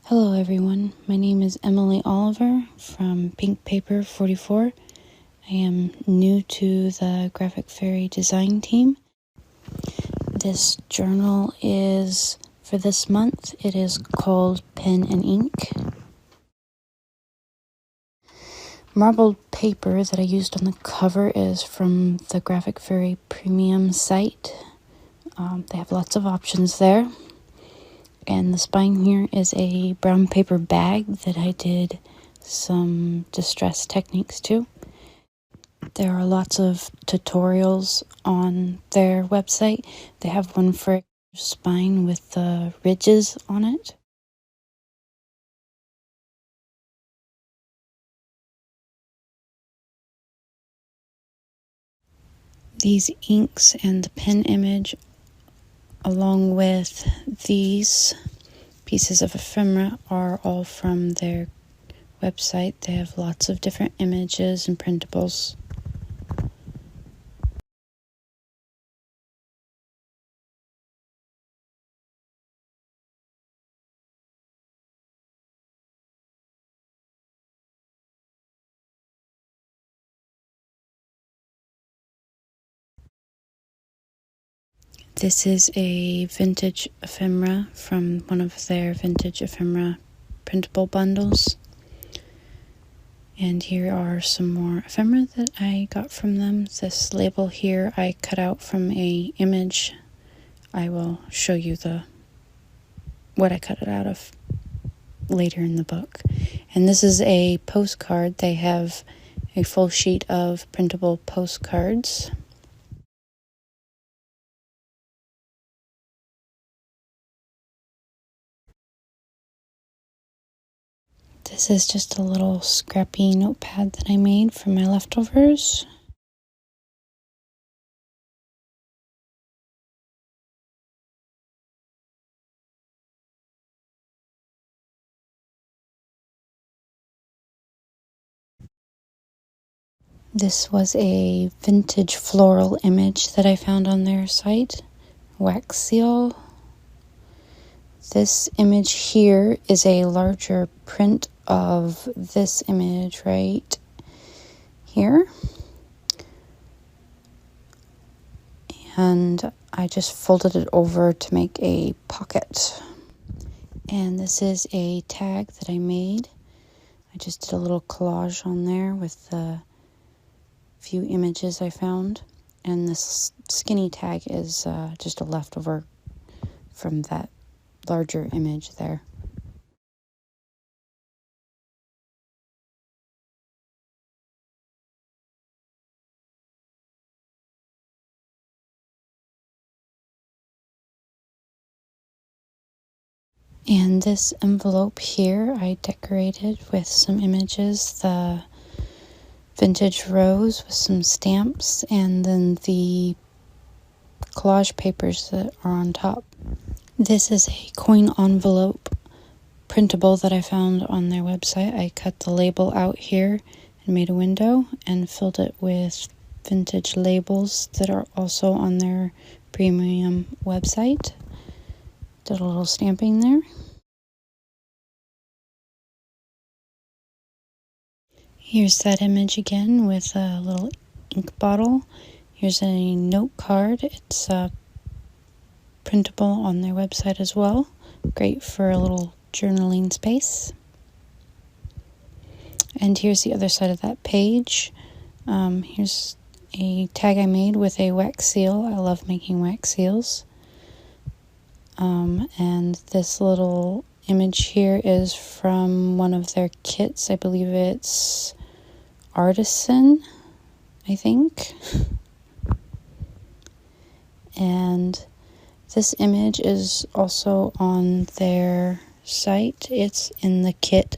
Hello everyone, my name is Emily Oliver from Pink PaperA4. I am new to the Graphic Fairy design team. This journal is for this month. It is called Pen and Ink. Marbled paper that I used on the cover is from the Graphic Fairy premium site. They have lots of options there. And the spine here is a brown paper bag that I did some distress techniques to. There are lots of tutorials on their website. They have one for spine with the ridges on it. These inks and the pen image, along with these pieces of ephemera, are all from their website. They have lots of different images and printables. This is a vintage ephemera from one of their vintage ephemera printable bundles. And here are some more ephemera that I got from them. This label here I cut out from a image. I will show you what I cut it out of later in the book. And this is a postcard. They have a full sheet of printable postcards. This is just a little scrappy notepad that I made from my leftovers. This was a vintage floral image that I found on their site, wax seal. This image here is a larger print of this image right here. And I just folded it over to make a pocket. And this is a tag that I made. I just did a little collage on there with the few images I found. And this skinny tag is just a leftover from that larger image there. And this envelope here I decorated with some images, the vintage rose with some stamps, and then the collage papers that are on top. This is a coin envelope printable that I found on their website. I cut the label out here and made a window and filled it with vintage labels that are also on their premium website. Did a little stamping there. Here's that image again with a little ink bottle. Here's a note card. It's printable on their website as well. Great for a little journaling space. And here's the other side of that page. Here's a tag I made with a wax seal. I love making wax seals. And this little image here is from one of their kits. I believe it's Artisan, I think. And this image is also on their site. It's in the kit,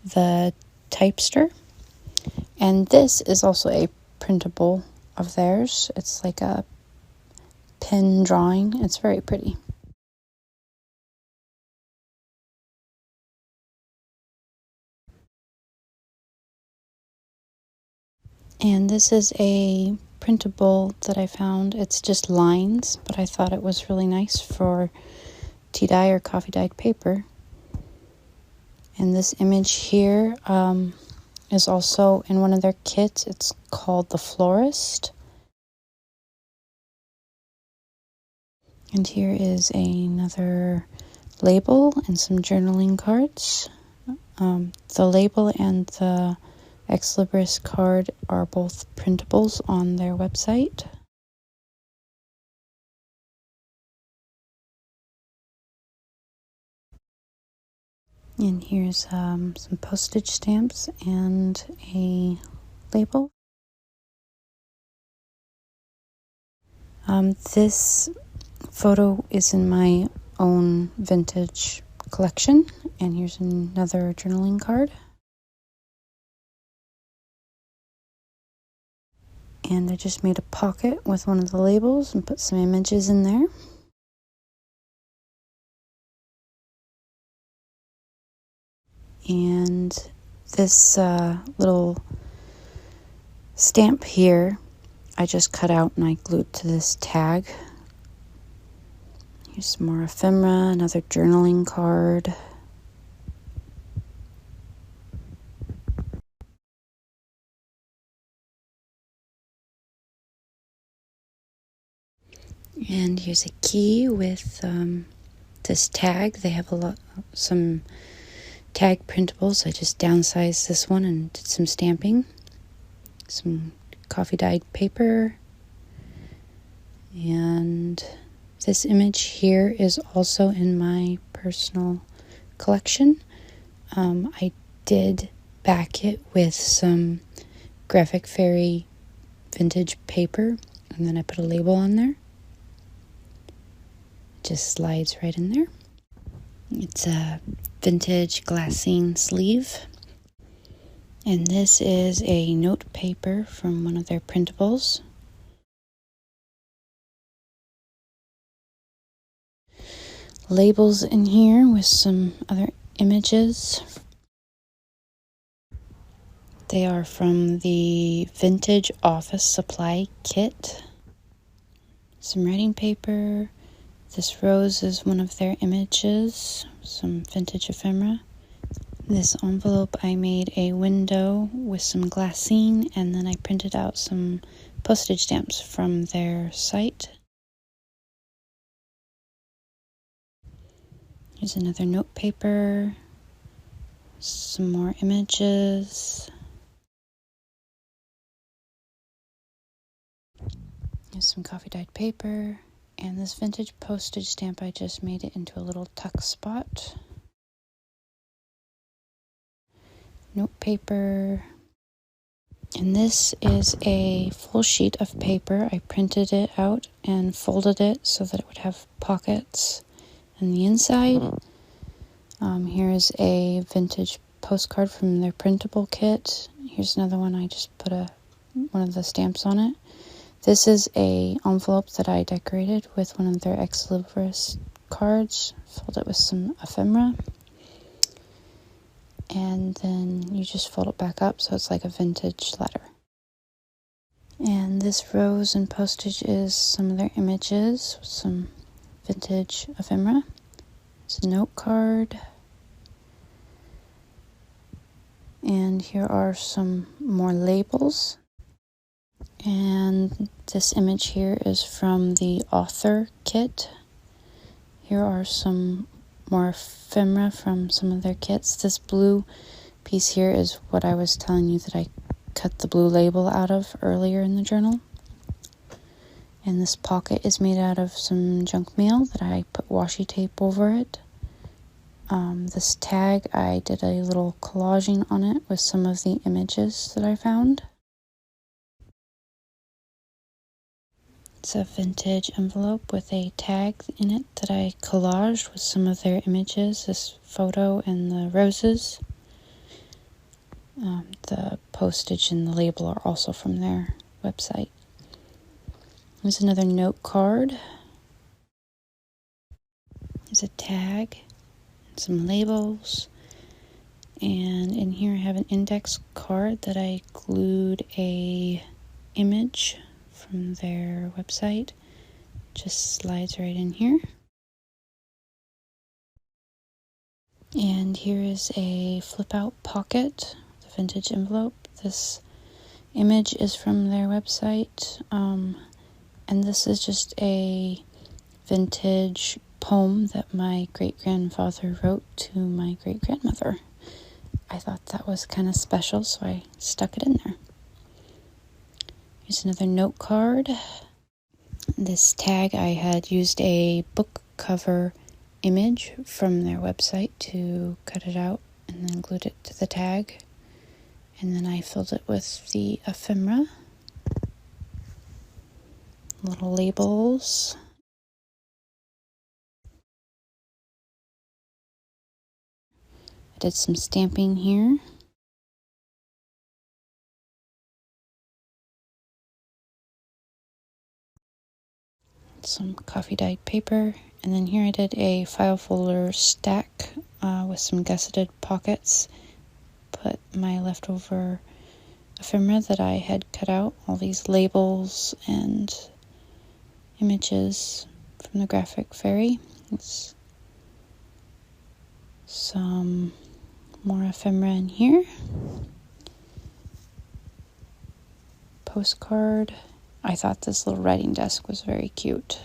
the Typester. And this is also a printable of theirs. It's like a pen drawing. It's very pretty. And this is a printable that I found. It's just lines, but I thought it was really nice for tea dye or coffee dyed paper. And this image here is also in one of their kits. It's called The Florist. And here is another label and some journaling cards. The label and the Ex Libris card are both printables on their website. And here's some postage stamps and a label. This photo is in my own vintage collection, and here's another journaling card. And I just made a pocket with one of the labels and put some images in there. And this little stamp here, I just cut out and I glued to this tag. Here's some more ephemera, another journaling card. And here's a key with this tag. They have some tag printables. I just downsized this one and did some stamping. Some coffee dyed paper. And this image here is also in my personal collection. I did back it with some Graphic Fairy vintage paper, and then I put a label on there. It just slides right in there. It's a vintage glassine sleeve. And this is a note paper from one of their printables. Labels in here with some other images. They are from the Vintage Office Supply Kit. Some writing paper. This rose is one of their images. Some vintage ephemera. This envelope, I made a window with some glassine, and then I printed out some postage stamps from their site. Here's another note paper, some more images. Here's some coffee dyed paper, and this vintage postage stamp, I just made it into a little tuck spot. Note paper. And this is a full sheet of paper. I printed it out and folded it so that it would have pockets in the inside. Here is a vintage postcard from their printable kit. Here's another one. I just put one of the stamps on it. This is a envelope that I decorated with one of their Ex Libris cards. Filled it with some ephemera. And then you just fold it back up so it's like a vintage letter. And this rose and postage is some of their images with some vintage ephemera. It's a note card. And here are some more labels. And this image here is from the author kit. Here are some more ephemera from some of their kits. This blue piece here is what I was telling you that I cut the blue label out of earlier in the journal. And this pocket is made out of some junk mail that I put washi tape over it. This tag, I did a little collaging on it with some of the images that I found. It's a vintage envelope with a tag in it that I collaged with some of their images, this photo and the roses. The postage and the label are also from their website. Here's another note card. There's a tag, and some labels. And in here I have an index card that I glued a image from their website. Just slides right in here. And here is a flip out pocket, the vintage envelope. This image is from their website, and this is just a vintage poem that my great-grandfather wrote to my great-grandmother. I thought that was kind of special, so I stuck it in there. Here's another note card. This tag, I had used a book cover image from their website to cut it out and then glued it to the tag. And then I filled it with the ephemera, little labels. I did some stamping here. Some coffee dyed paper, and then here I did a file folder stack with some gusseted pockets. Put my leftover ephemera that I had cut out, all these labels and images from the graphic fairy. It's some more ephemera in here. Postcard. I thought this little writing desk was very cute.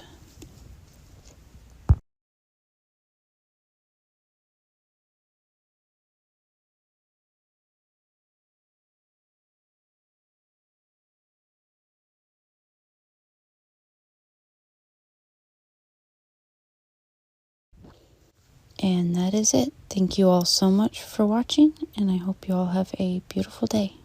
And that is it. Thank you all so much for watching, and I hope you all have a beautiful day.